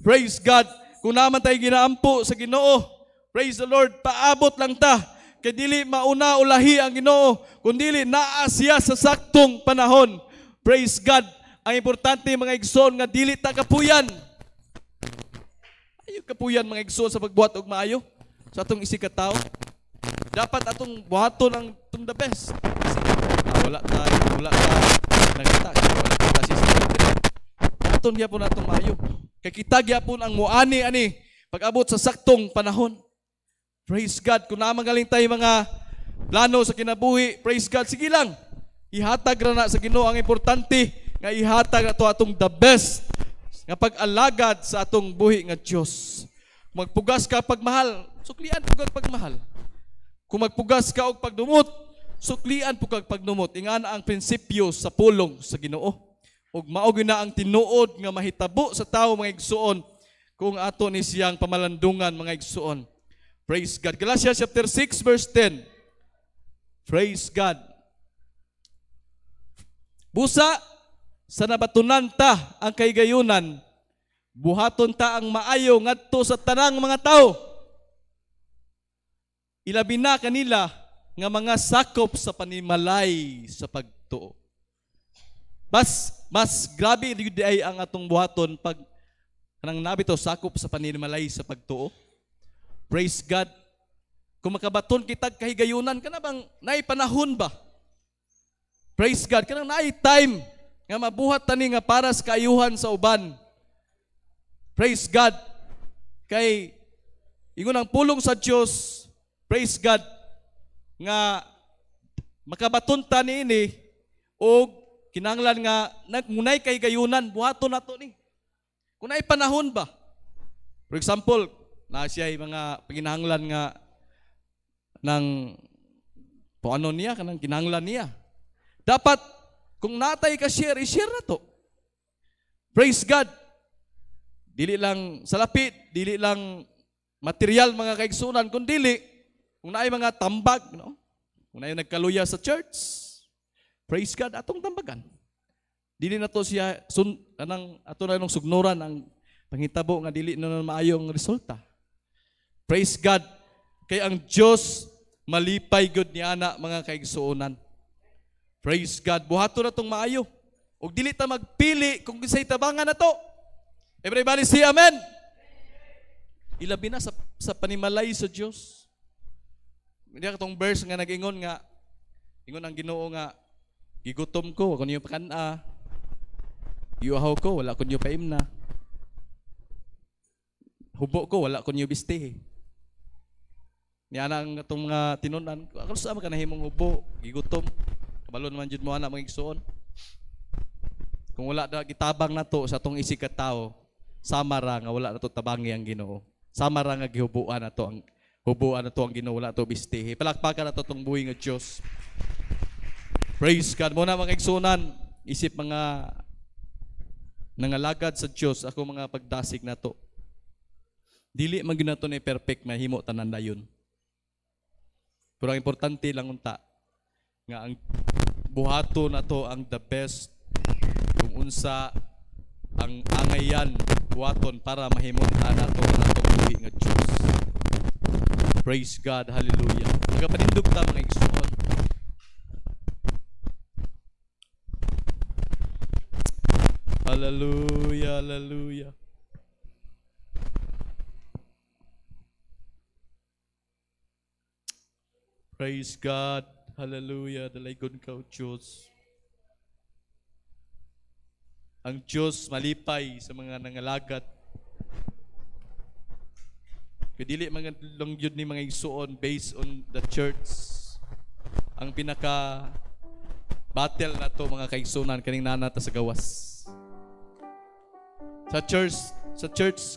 Praise God. Kung naman tayo ginaampo sa Ginoo, praise the Lord, paabot lang ta. Kay dili mauna ulahi ang Ginoo, kundi naa siya sa saktong panahon. Praise God. Ang importante mga igsoon nga dili ta kapuyan. Ayo kapuyan mga igsoon sa pagbuhat og maayo sa atong isig ka tawo. Dapat atong buhaton ang the best. Wala ta nagita. Buhaton gyapon atong maayo. Kay kita gyapon ang muani ani pag-abot sa saktong panahon. Praise God. Kung naman galing tayo mga plano sa kinabuhi, praise God, sige lang. Ihatag ra na sa Ginoo ang importante nga ihatag ato atong the best nga pag-alagad sa atong buhi nga Dios. Magpugas ka pagmahal, suklian pug pagmahal. Kung magpugas ka og pagdumot, suklian pug pagdumot. Ingana ang prinsipyo sa pulong sa Ginoo. Ug mao na ang tinuod nga mahitabo sa tawo mga igsuon kung ato ni siyang pamalandungan mga igsuon. Praise God. Galatians chapter 6 verse 10. Praise God. Busa, sa nabatunan ta ang kaygayunan, buhaton ta ang maayo ngadto sa tanang mga tao. Ilabi na kanila nga mga sakop sa panimalay sa pagtuo. Mas grabe yun ay ang atong buhaton pag kanang nabito sakop sa panimalay sa pagtuo. Praise God. Kung makabaton kitag kahigayunan, ka na bang naipanahon ba? Praise God. Kanang naay time nga mabuhat tani nga para sa kaayuhan sa uban. Praise God. Kay ingon ang pulong sa Dios, praise God, nga makabaton ta niini o kinanglan nga nagmunay kay gayunan buhaton nato ni. Kung naay panahon ba? For example, na siya mga paginahanglan nga ng paano niya kanang kinahanglan niya. Dapat kung natay ka share, i-share na to. Praise God. Dili lang salapit, dili lang material mga kaigsunan, kundi dili kung naay mga tambag, no? Kung naay nagkaluya sa church, praise God, atong tambagan. Dili na to siya ato na nung sugnuran ang pangitabo nga dili na maayong resulta. Praise God. Kay ang Dios malipay gud ni ana mga kaigsuonan. Praise God. Buhaton na tong maayo. Og dili ta magpili kung kisay tabangan na to. Everybody say amen. Ilabi na sa panimalay sa Dios. Hindi katong verse nga nag-ingon nga ingon ang Ginoo nga gigutom ko, ako niyo pakana. Iuhaw ko, wala ko niyo paimna. Hubo ko, wala ko niyo bistehe. Niya ang atong mga tinunan, ako sa ka nahimong hubo, gigutom. Kabalon man jud mo ana mga igsoon. Kung wala da gitabang nato sa atong isig ka tawo, sama ra nga wala nato tabangi ang Ginoo. Sama ra nga gihubuan nato ang hubuan nato ang Ginoo, wala to bistehe. Palakpakan nato tong buhi nga Dios. Praise God. Muna mga igsunan, isip mga nangalagad sa Dios, ako mga pagdasig nato. Dili man gyud nato ni perfect mahimo tanan dayon. Pero ang importante lang unta nga ang buhato na to ang the best kung unsa ang angayan buhaton para mahimong-an nato ang atong buhi nga Dios. Praise God, hallelujah. Magapanindog ta mga igsoon. Hallelujah, hallelujah. Praise God. Hallelujah. Dalaygon ka, O Diyos. Ang Diyos malipay sa mga nangalagat. Kadili mga lang yun ni mga igsuon based on the church. Ang pinaka battle na to mga kaigsunan kaning nanata sa gawas. Sa church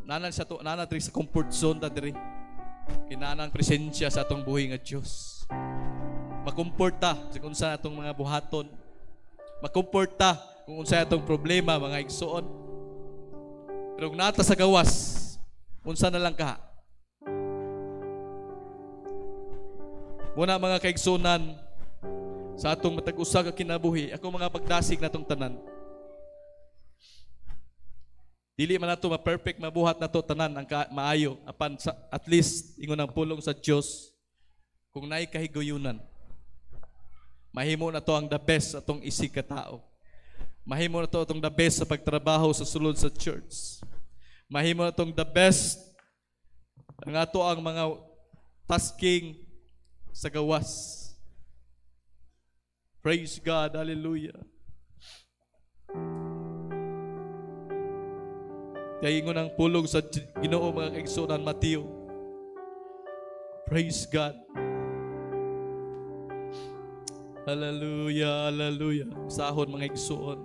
nanan sa to nana sa comfort zone ta diri. Kinanang presensya sa atong buhi nga Dios. Makomporta sa kung sa atong mga buhaton. Makomporta kung unsa atong problema mga igsuon. Pero kung nata sa gawas, unsa na lang ka. Muna mga kaigsunan sa atong matag-usa ka kinabuhi, ako mga pagdasig natong tanan. Dili man nato ma-perfect mabuhat nato tanan ang maayo apan at least ingon ang pulong sa Dios kung naay kahiguyunan. Mahimo na to ang the best atong isig ka tao. Mahimo na to atong the best sa pagtrabaho sa sulod sa church. Mahimo na tong the best ang ato ang mga tasking sa gawas. Praise God, hallelujah. Kaya ingon ang pulong sa Ginoo mga kaigsunan Mateo. Praise God. Hallelujah, hallelujah. Sahod mga igsuon.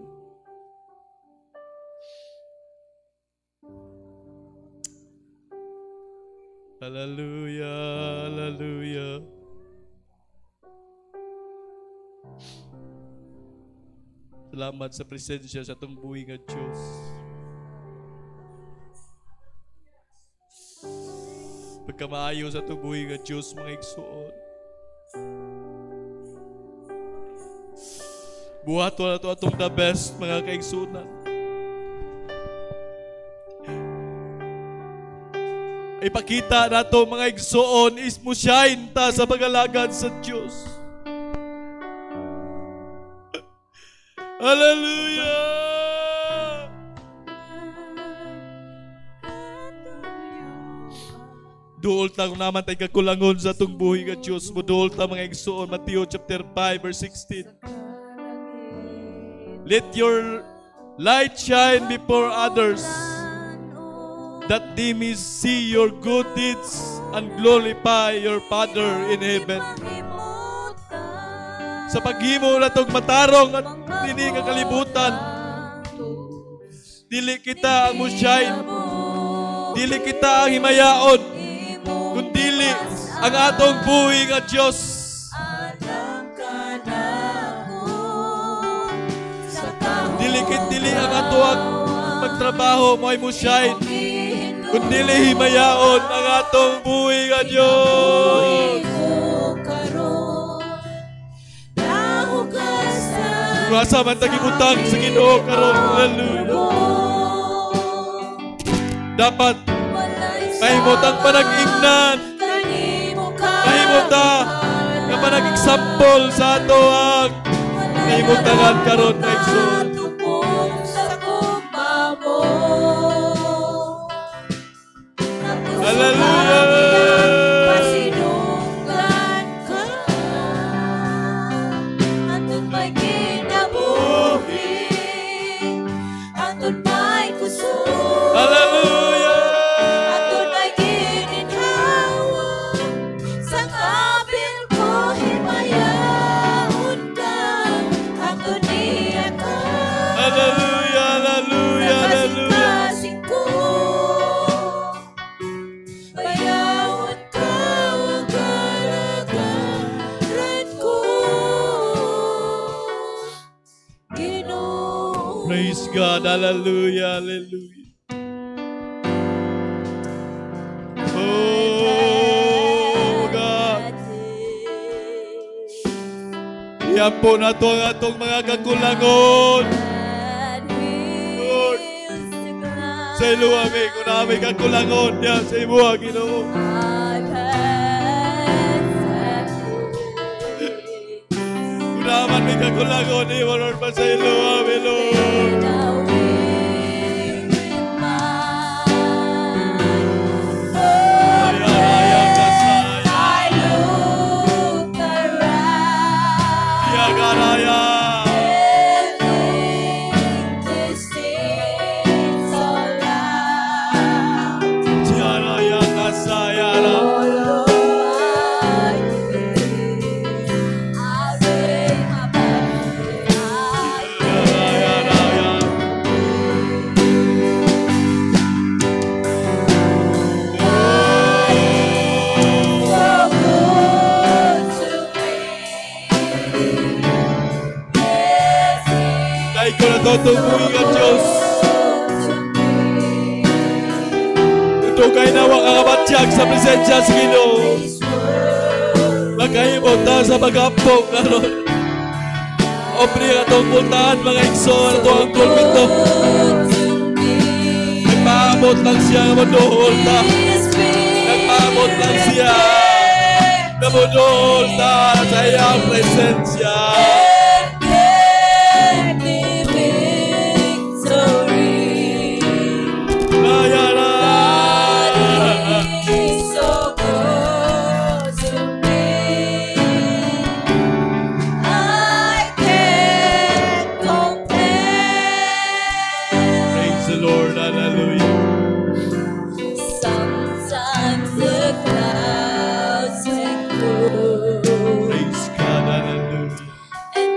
Hallelujah, hallelujah. Salamat sa presensya sa atong buhi nga Diyos. pagkamaayo sa tubuhi nga Diyos, mga igsuon. Buhato na ito atong the best, mga kaigsunan. Ipakita na ito, mga igsuon, is mo shine ta sa pagalagad sa Diyos. Hallelujah! Duol ta kung naman tayo kakulangon sa itong buhay ka Diyos mo. Duol ta, mga igsuon, Matthew chapter 5 verse 16. Let your light shine before others, that they may see your good deeds and glorify your Father in heaven. Sa paghimo na itong matarong at hindi nga kalibutan, dili kita ang mushine, dili kita ang himayaon, kundili ang atong buhay nga Diyos. Dili ang atuang magtrabaho mo ay mushine, kundili himayaon ang atong buhay nga Diyos. Kung asa man tagibutang sa Ginoo karon, hallelujah. Dapat mahimot ang panag-ingnan, mahimot ang panag-example sa ato ang nahimutangan karon na igsoon. Hallelujah! Praise God, hallelujah, hallelujah. Oh God, iyan po na ito ang atong mga kakulangon. Lord, sa iluwami, kung namin kakulangon yan sa imuha, Ginoo. Kung naman may kakulangon, iwan Lord pa sa iluwami, Lord. Tutubuhin ka Diyos. Ito kayo nawang kakabatyag sa presensya sa Ginoo. Magkahimot na sa mag-ampong karon. Opri ka itong puntaan mga igsoon. Ito ang pulpito. Nagpaamot lang siya ng manuhol na. Nagpaamot lang siya na manuhol na sa iyang presensya. And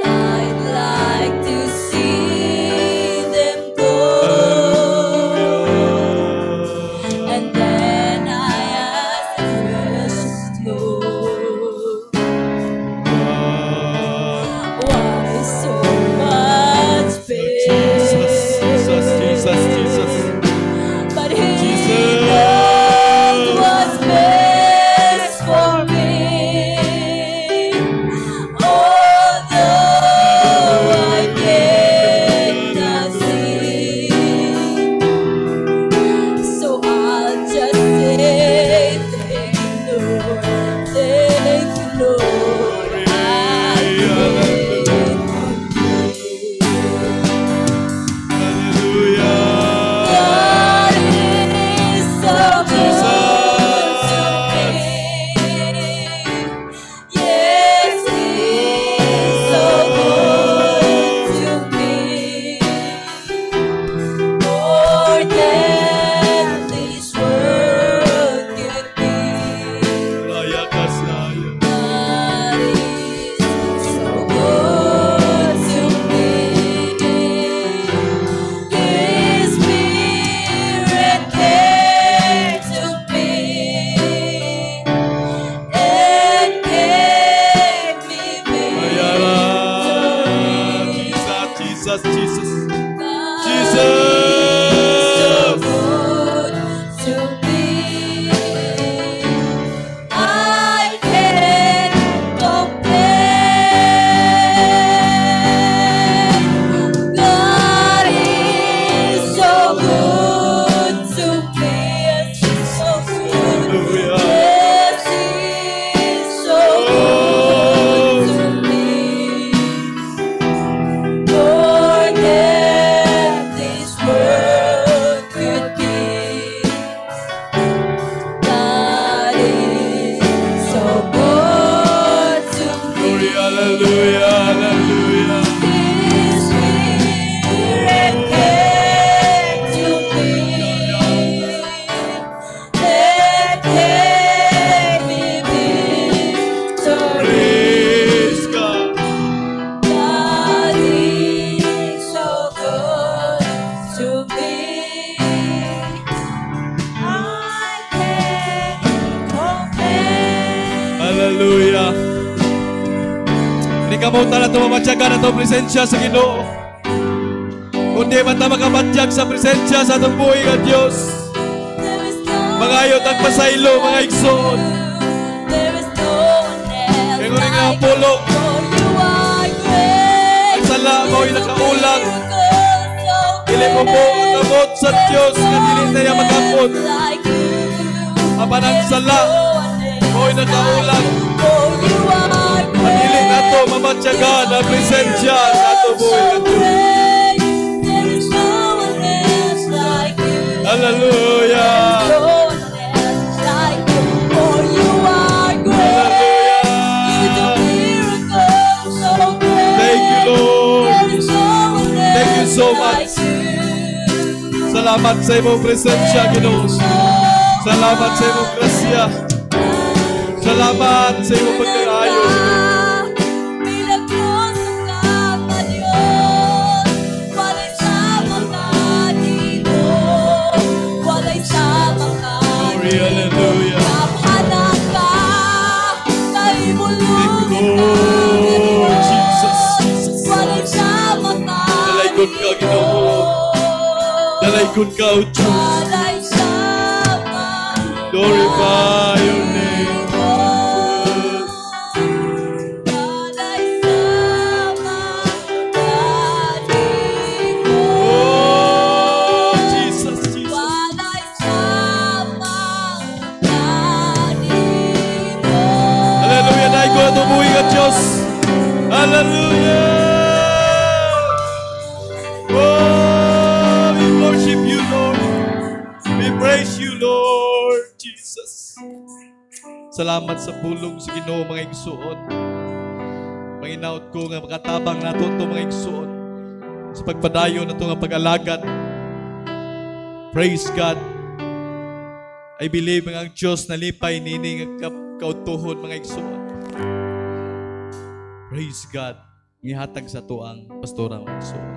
Hallelujah, hallelujah. His Spirit came to me. That gave me victory. Praise God. God is so good to me. I can't compare. Hallelujah. Hindi ka mauta na tumamatyaga na itong presensya sa Ginoo. Kundi man ta makamatyak sa presensya sa itong buhay ng Diyos. There is no Magayot ang pasaylo, mga igsoon. There is no one else Kaya nguling nga like pulo. you, for you are great. Ang sala mo'y nakaulang. Miracles so Dili mo po utabot sa Diyos na dili na niya magapon. like you. Apan ang sala mo'y nakaulang. For you are Dili great. na to mamatyaga na presensya sa itong buhay ng Diyos. There is no one else like you. Hallelujah. No one else like you. For you are great. You do Hallelujah. miracles so great. Thank you, Lord. There is no one else Thank you so much. like you. Salamat sa imong presensya, Ginoo. Salamat sa imong grasya. Salamat sa imong pagkaayo. Milagroso ka pa, Diyos. Walay sama ka dito. Walay sama ka Glory, dito. hallelujah. Kaphanan ka, kaibulungin ka, Oh, Jesus, Jesus. walay sama ka Dalaygod ka, Ginoo. Dalaygod ka, O Diyos. walay sama Glorify your name. walay sama ka dito. Oh, Jesus, Jesus. Walay sama ka dito. Hallelujah. Dahil ko na tumuhi ka, Diyos. Hallelujah. Oh, we worship you, Lord. We praise you, Lord Jesus. Salamat sa pulong sa Ginoo, mga igsuon. Panginaot ko nga makatabang nato ito, mga igsuon. Sa pagpadayon na ito nga pag-alagad. Praise God. I believe nga ang Diyos nalipay nining kautuhon, mga igsuon. Praise God. Ngihatag sa tuang pastora, mga igsuon.